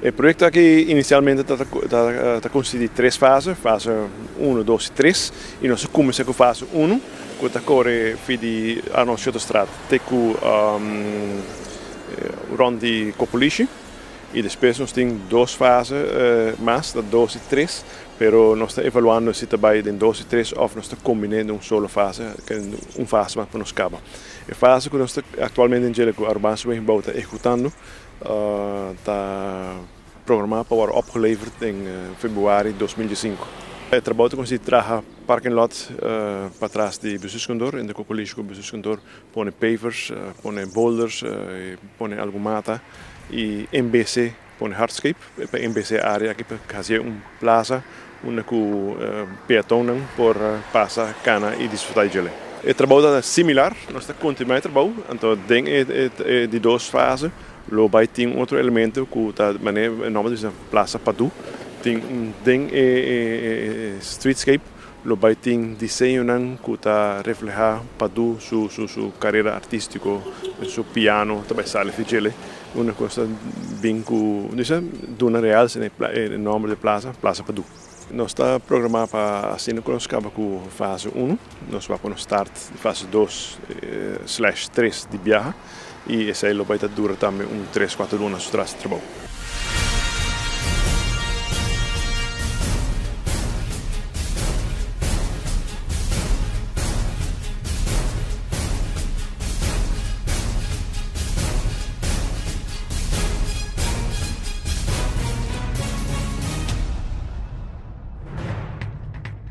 O projeto aqui inicialmente está constituído de 3 fases, fase 1, 2 e 3, e nós começamos com a fase 1, que está correndo a nossa autostrada, até com rond de Copolici, e depois nós temos 2 fases mais, 2 e 3, mas nós estamos avaliando se também em 2 e 3 ou nós estamos combinando uma só fase, uma fase mais para nos acabar. A fase que nós atualmente em Jericho, a Urbana Wegbouw está executando, está programado para ser opgeleverd in februari 2005. Het trabalho consiste em parking lot para trás de bestuurskantoor, in de Copolici bestuurskantoor, põe pavers, põe boulders, põe algo mata e MBC põe hardscape, para MBC área aqui para fazer plaza, com peatões por passar cana e desfrutar de ele. O trabalho é similar, nós estamos continuando o trabalho, então tem de 2 fases. Lobby tem outro elemento que está nome de Plaza Padu, tem streetscape, lobby tem desenho que está reflejar Padu sua carreira artística, seu piano, também sale ficele, uma coisa bem que dona real é o nome da Plaza Padu. Nós estamos programados para assim que nós acabamos com a fase 1, nós vamos para o start de fase 2/3 de viagem. E esse aí vai durar também 3, 4 anos de trabalho.